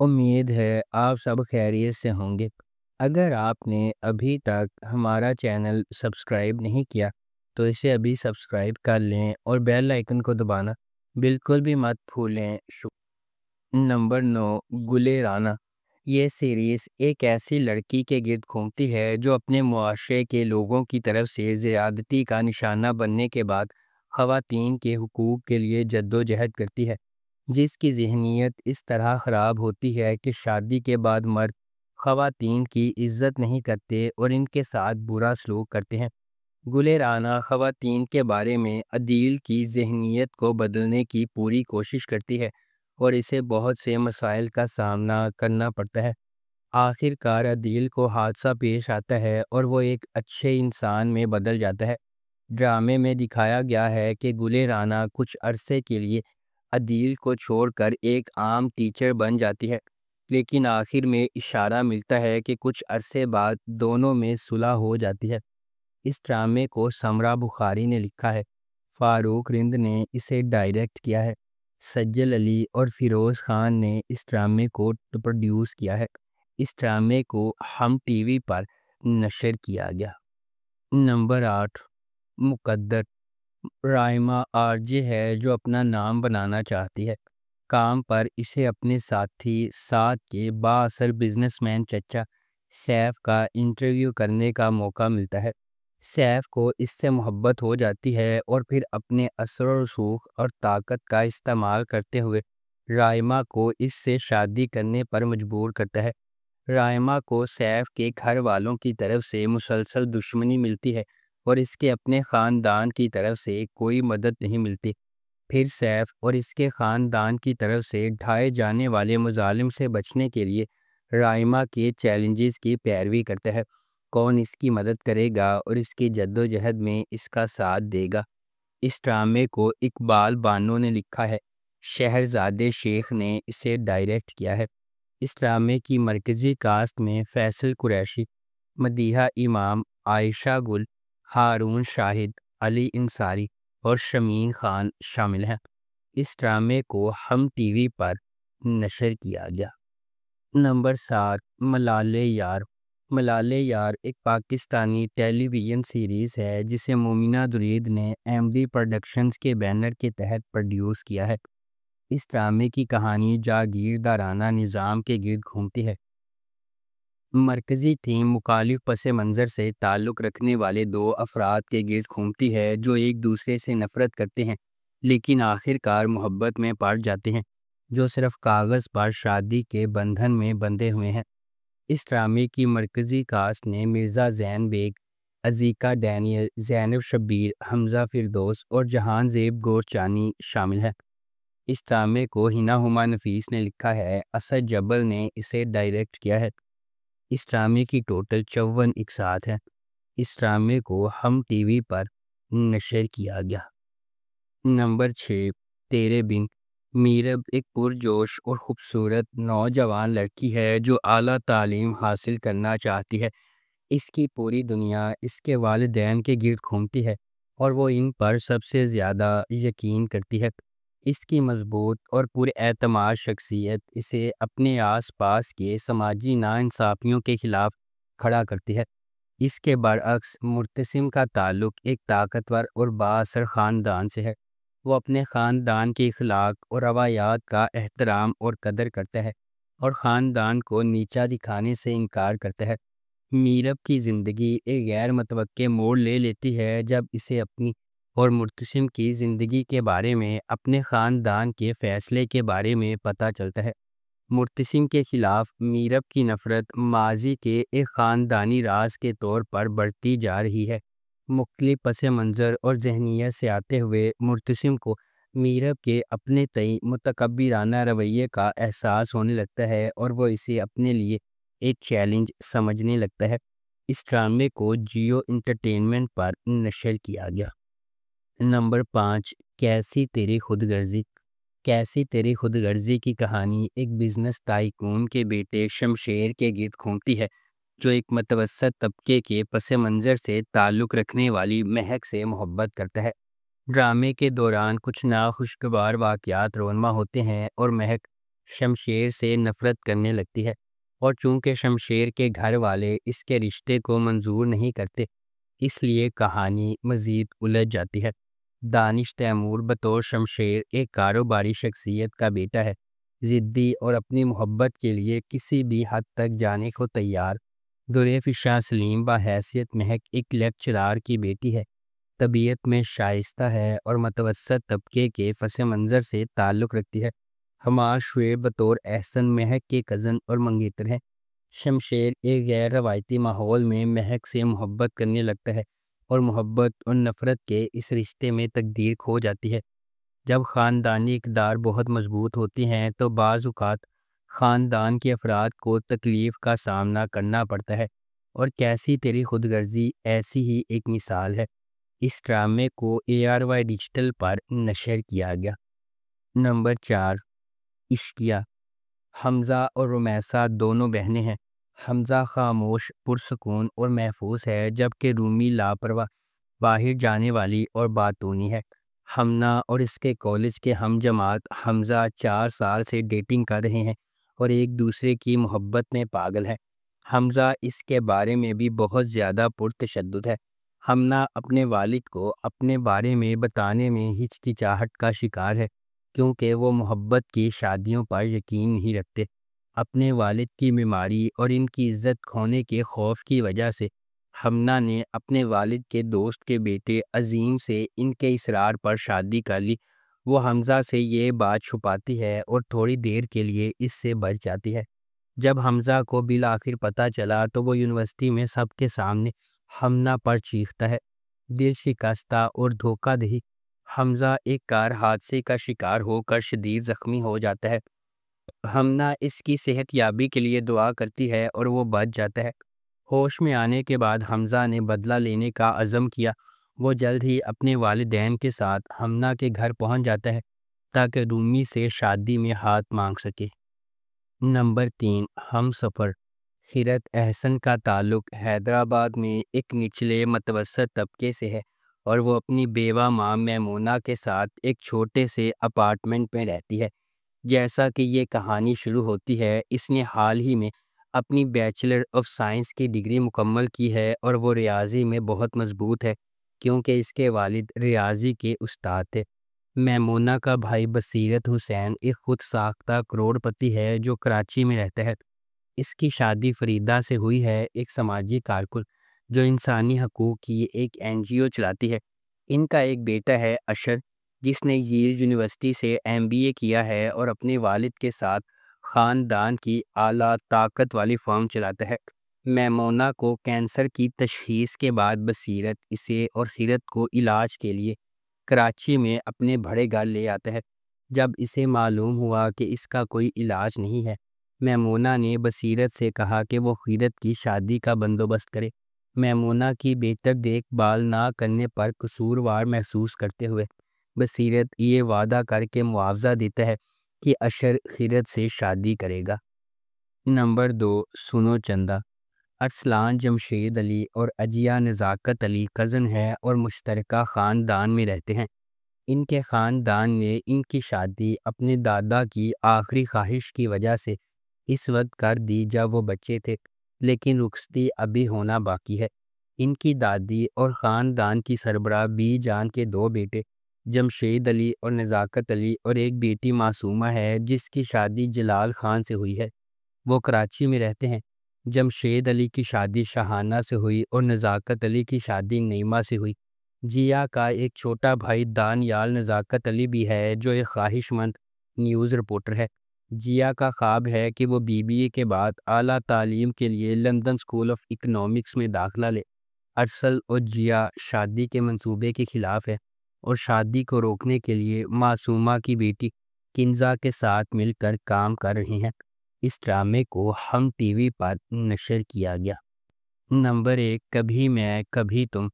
امید ہے آپ سب خیریت سے ہوں گے۔ اگر آپ نے ابھی تک ہمارا چینل سبسکرائب نہیں کیا تو اسے ابھی سبسکرائب کر لیں اور بیل آئکن کو دبانا بالکل بھی مت بھولیں۔ نمبر 9، گلے رانا۔ یہ سیریز ایک ایسی لڑکی کے گرد گھومتی ہے جو اپنے معاشرے کے لوگوں کی طرف سے زیادتی کا نشانہ بننے کے بعد خواتین کے حقوق کے لیے جدوجہد کرتی ہے، جس کی ذہنیت اس طرح خراب ہوتی ہے کہ شادی کے بعد مرد خواتین کی عزت نہیں کرتے اور ان کے ساتھ برا سلوک کرتے ہیں۔ گلے رانا خواتین کے بارے میں عدیل کی ذہنیت کو بدلنے کی پوری کوشش کرتی ہے اور اسے بہت سے مسائل کا سامنا کرنا پڑتا ہے۔ آخر کار عدیل کو حادثہ پیش آتا ہے اور وہ ایک اچھے انسان میں بدل جاتا ہے۔ ڈرامے میں دکھایا گیا ہے کہ گلے رانا کچھ عرصے کے لیے عدیل کو چھوڑ کر ایک عام ٹیچر بن جاتی ہے، لیکن آخر میں اشارہ ملتا ہے کہ کچھ عرصے بعد دونوں میں صلح ہو جاتی ہے۔ اس ڈرامے کو سمرا بخاری نے لکھا ہے، فاروق رند نے اسے ڈائریکٹ کیا ہے، سجل علی اور فیروز خان نے اس ڈرامے کو پروڈیوس کیا ہے۔ اس ڈرامے کو ہم ٹی وی پر نشر کیا گیا۔ نمبر 8، مقدر۔ رائما آرجے ہے جو اپنا نام بنانا چاہتی ہے۔ کام پر اسے اپنے ساتھی ساتھ کے بااثر بزنس مین چچا سیف کا انٹرویو کرنے کا موقع ملتا ہے۔ سیف کو اس سے محبت ہو جاتی ہے اور پھر اپنے اثر و رسوخ اور طاقت کا استعمال کرتے ہوئے رائما کو اس سے شادی کرنے پر مجبور کرتا ہے۔ رائما کو سیف کے گھر والوں کی طرف سے مسلسل دشمنی ملتی ہے اور اس کے اپنے خاندان کی طرف سے کوئی مدد نہیں ملتی۔ پھر سیف اور اس کے خاندان کی طرف سے ڈھائے جانے والے مظالم سے بچنے کے لیے رائما کے چیلنجز کی پیروی کرتا ہے۔ کون اس کی مدد کرے گا اور اس کی جدوجہد میں اس کا ساتھ دے گا؟ اس ڈرامے کو اقبال بانو نے لکھا ہے، شہرزاد شیخ نے اسے ڈائریکٹ کیا ہے۔ اس ڈرامے کی مرکزی کاسٹ میں فیصل قریشی، مدیحہ امام، عائشہ گل، ہارون شاہد، علی انصاری اور شمین خان شامل ہیں۔ اس ڈرامے کو ہم ٹی وی پر نشر کیا گیا۔ نمبر 7، ملالے یار۔ ملالے یار ایک پاکستانی ٹیلی ویژن سیریز ہے جسے مومنہ درید نے ایم ڈی پروڈکشنز کے بینر کے تحت پروڈیوس کیا ہے۔ اس ڈرامے کی کہانی جاگیردارانہ نظام کے گرد گھومتی ہے۔ مرکزی تھیم مخالف پس منظر سے تعلق رکھنے والے دو افراد کے گرد گھومتی ہے جو ایک دوسرے سے نفرت کرتے ہیں لیکن آخر کار محبت میں پڑ جاتے ہیں، جو صرف کاغذ پر شادی کے بندھن میں بندھے ہوئے ہیں۔ اس ڈرامے کی مرکزی کاسٹ میں مرزا زین بیگ، عزیکا ڈینیل، زینب شبیر، حمزہ فردوس اور جہان زیب گورچانی شامل ہیں۔ اس ڈرامے کو ہنا ہما نفیس نے لکھا ہے، اسد جبل نے اسے ڈائریکٹ کیا ہے۔ اس ڈرامے کی ٹوٹل 54 اقساط ہیں۔ اس ڈرامے کو ہم ٹی وی پر نشر کیا گیا۔ نمبر 6، تیرے بن۔ میرب ایک پرجوش اور خوبصورت نوجوان لڑکی ہے جو اعلیٰ تعلیم حاصل کرنا چاہتی ہے۔ اس کی پوری دنیا اس کے والدین کے گرد گھومتی ہے اور وہ ان پر سب سے زیادہ یقین کرتی ہے۔ اس کی مضبوط اور پراعتماد شخصیت اسے اپنے آس پاس کے سماجی ناانصافیوں کے خلاف کھڑا کرتی ہے۔ اس کے برعکس مرتسم کا تعلق ایک طاقتور اور بااثر خاندان سے ہے۔ وہ اپنے خاندان کے اخلاق اور روایات کا احترام اور قدر کرتا ہے اور خاندان کو نیچا دکھانے سے انکار کرتا ہے۔ میرب کی زندگی ایک غیر متوقع موڑ لے لیتی ہے جب اسے اپنی اور مرتسم کی زندگی کے بارے میں اپنے خاندان کے فیصلے کے بارے میں پتہ چلتا ہے۔ مرتسم کے خلاف میرب کی نفرت ماضی کے ایک خاندانی راز کے طور پر بڑھتی جا رہی ہے۔ مختلف پس منظر اور ذہنیت سے آتے ہوئے مرتسم کو میرب کے اپنے تئیں متکبرانہ رویے کا احساس ہونے لگتا ہے اور وہ اسے اپنے لیے ایک چیلنج سمجھنے لگتا ہے۔ اس ڈرامے کو جیو انٹرٹینمنٹ پر نشر کیا گیا۔ نمبر 5، کیسی تیری خود غرضی۔ کیسی تیری خود غرضی کی کہانی ایک بزنس ٹائکون کے بیٹے شمشیر کے گرد گھومتی ہے جو ایک متوسط طبقے کے پس منظر سے تعلق رکھنے والی مہک سے محبت کرتا ہے۔ ڈرامے کے دوران کچھ ناخوشگوار واقعات رونما ہوتے ہیں اور مہک شمشیر سے نفرت کرنے لگتی ہے، اور چونکہ شمشیر کے گھر والے اس کے رشتے کو منظور نہیں کرتے، اس لیے کہانی مزید الجھ جاتی ہے۔ دانش تیمور بطور شمشیر ایک کاروباری شخصیت کا بیٹا ہے، ضدی اور اپنی محبت کے لیے کسی بھی حد تک جانے کو تیار۔ ظریف شاہ سلیم بحیثیت مہک ایک لیکچرار کی بیٹی ہے، طبیعت میں شائستہ ہے اور متوسط طبقے کے پس منظر سے تعلق رکھتی ہے۔ حماد شعیب بطور احسن مہک کے کزن اور منگیتر ہیں۔ شمشیر ایک غیر روایتی ماحول میں مہک سے محبت کرنے لگتا ہے، اور محبت اور نفرت کے اس رشتے میں تقدیر کھو جاتی ہے۔ جب خاندانی اقدار بہت مضبوط ہوتی ہیں تو بعض اوقات خاندان کے افراد کو تکلیف کا سامنا کرنا پڑتا ہے، اور کیسی تیری خود غرضی ایسی ہی ایک مثال ہے۔ اس ڈرامے کو ARY ڈیجیٹل پر نشر کیا گیا۔ نمبر 4، عشقیہ۔ حمزہ اور رمیسہ دونوں بہنیں ہیں۔ حمزہ خاموش، پرسکون اور محفوظ ہے، جبکہ رومی لاپرواہ، باہر جانے والی اور باتونی ہے۔ ہمنا اور اس کے کالج کے ہم جماعت حمزہ 4 سال سے ڈیٹنگ کر رہے ہیں اور ایک دوسرے کی محبت میں پاگل ہے۔ حمزہ اس کے بارے میں بھی بہت زیادہ پرتشدد ہے۔ ہمنا اپنے والد کو اپنے بارے میں بتانے میں ہچکچاہٹ کا شکار ہے، کیونکہ وہ محبت کی شادیوں پر یقین نہیں رکھتے۔ اپنے والد کی بیماری اور ان کی عزت کھونے کے خوف کی وجہ سے ہمنا نے اپنے والد کے دوست کے بیٹے عظیم سے ان کے اصرار پر شادی کر لی۔ وہ حمزہ سے یہ بات چھپاتی ہے اور تھوڑی دیر کے لیے اس سے بچ جاتی ہے۔ جب حمزہ کو بالآخر پتہ چلا تو وہ یونیورسٹی میں سب کے سامنے ہمنا پر چیختا ہے۔ دل شکستہ اور دھوکہ دہی، حمزہ ایک کار حادثے کا شکار ہو کر شدید زخمی ہو جاتا ہے۔ ہمنا اس کی صحت یابی کے لیے دعا کرتی ہے اور وہ بچ جاتا ہے۔ ہوش میں آنے کے بعد حمزہ نے بدلہ لینے کا عزم کیا۔ وہ جلد ہی اپنے والدین کے ساتھ ہمنا کے گھر پہنچ جاتا ہے تاکہ رومی سے شادی میں ہاتھ مانگ سکے۔ نمبر 3، ہم سفر۔ خیرت احسن کا تعلق حیدرآباد میں ایک نچلے متوسط طبقے سے ہے، اور وہ اپنی بیوہ ماں میمونہ کے ساتھ ایک چھوٹے سے اپارٹمنٹ میں رہتی ہے۔ جیسا کہ یہ کہانی شروع ہوتی ہے، اس نے حال ہی میں اپنی بیچلر آف سائنس کی ڈگری مکمل کی ہے، اور وہ ریاضی میں بہت مضبوط ہے کیونکہ اس کے والد ریاضی کے استاد تھے۔ میمونہ کا بھائی بصیرت حسین ایک خود ساختہ کروڑ پتی ہے جو کراچی میں رہتا ہے۔ اس کی شادی فریدہ سے ہوئی ہے، ایک سماجی کارکن جو انسانی حقوق کی ایک NGO چلاتی ہے۔ ان کا ایک بیٹا ہے اشر، جس نے ییل یونیورسٹی سے MBA کیا ہے اور اپنے والد کے ساتھ خاندان کی اعلیٰ طاقت والی فرم چلاتا ہے۔ میمونہ کو کینسر کی تشخیص کے بعد بصیرت اسے اور خیرت کو علاج کے لیے کراچی میں اپنے بڑے گھر لے آتا ہے۔ جب اسے معلوم ہوا کہ اس کا کوئی علاج نہیں ہے، میمونہ نے بصیرت سے کہا کہ وہ خیرت کی شادی کا بندوبست کرے۔ میمونہ کی بہتر دیکھ بھال نہ کرنے پر قصوروار محسوس کرتے ہوئے بصیرت یہ وعدہ کر کے معاوضہ دیتا ہے کہ اشر خیرت سے شادی کرے گا۔ نمبر 2، سنو چندہ۔ ارسلان جمشید علی اور عجیہ نزاکت علی کزن ہیں اور مشترکہ خاندان میں رہتے ہیں۔ ان کے خاندان نے ان کی شادی اپنے دادا کی آخری خواہش کی وجہ سے اس وقت کر دی جب وہ بچے تھے، لیکن رخصتی ابھی ہونا باقی ہے۔ ان کی دادی اور خاندان کی سربراہ بی جان کے 2 بیٹے جمشید علی اور نزاکت علی اور ایک بیٹی معصومہ ہے جس کی شادی جلال خان سے ہوئی ہے۔ وہ کراچی میں رہتے ہیں۔ جمشید علی کی شادی شاہانہ سے ہوئی اور نزاکت علی کی شادی نعیمہ سے ہوئی۔ جیا کا ایک چھوٹا بھائی دانیال نزاکت علی بھی ہے جو ایک خواہش مند نیوز رپورٹر ہے۔ جیا کا خواب ہے کہ وہ BBA کے بعد اعلیٰ تعلیم کے لیے لندن اسکول آف اکنامکس میں داخلہ لے۔ ارسل اور جیا شادی کے منصوبے کے خلاف ہے اور شادی کو روکنے کے لیے معصومہ کی بیٹی کنزا کے ساتھ مل کر کام کر رہے ہیں۔ اس ڈرامے کو ہم TV پر نشر کیا گیا۔ نمبر 1، کبھی میں کبھی تم۔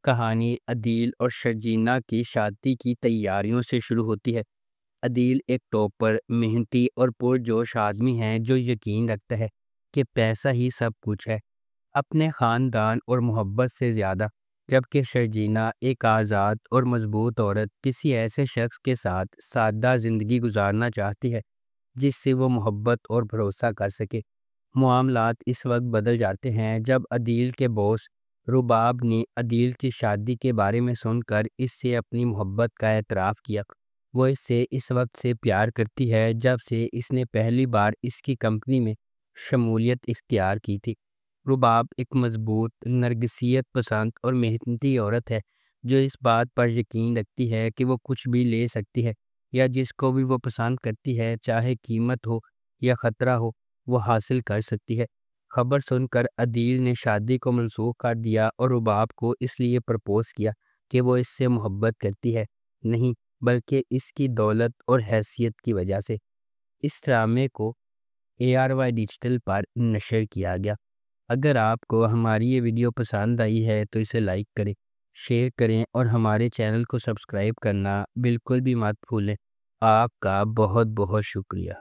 کہانی عدیل اور شرجینہ کی شادی کی تیاریوں سے شروع ہوتی ہے۔ عدیل ایک ٹاپر، محنتی اور پرجوش آدمی ہے جو یقین رکھتا ہے کہ پیسہ ہی سب کچھ ہے، اپنے خاندان اور محبت سے زیادہ، جبکہ شرجینہ ایک آزاد اور مضبوط عورت کسی ایسے شخص کے ساتھ سادہ زندگی گزارنا چاہتی ہے جس سے وہ محبت اور بھروسہ کر سکے۔ معاملات اس وقت بدل جاتے ہیں جب عدیل کے باس رباب نے عدیل کی شادی کے بارے میں سن کر اس سے اپنی محبت کا اعتراف کیا۔ وہ اس سے اس وقت سے پیار کرتی ہے جب سے اس نے پہلی بار اس کی کمپنی میں شمولیت اختیار کی تھی۔ رباب ایک مضبوط، نرگسیت پسند اور محنتی عورت ہے جو اس بات پر یقین رکھتی ہے کہ وہ کچھ بھی لے سکتی ہے یا جس کو بھی وہ پسند کرتی ہے، چاہے قیمت ہو یا خطرہ ہو، وہ حاصل کر سکتی ہے۔ خبر سن کر عدیل نے شادی کو منسوخ کر دیا اور رباب کو اس لیے پرپوز کیا کہ وہ اس سے محبت کرتی ہے، نہیں بلکہ اس کی دولت اور حیثیت کی وجہ سے۔ اس ڈرامے کو ARY ڈیجیٹل پر نشر کیا گیا۔ اگر آپ کو ہماری یہ ویڈیو پسند آئی ہے تو اسے لائک کریں، شیئر کریں اور ہمارے چینل کو سبسکرائب کرنا بالکل بھی مت بھولیں۔ آپ کا بہت بہت شکریہ۔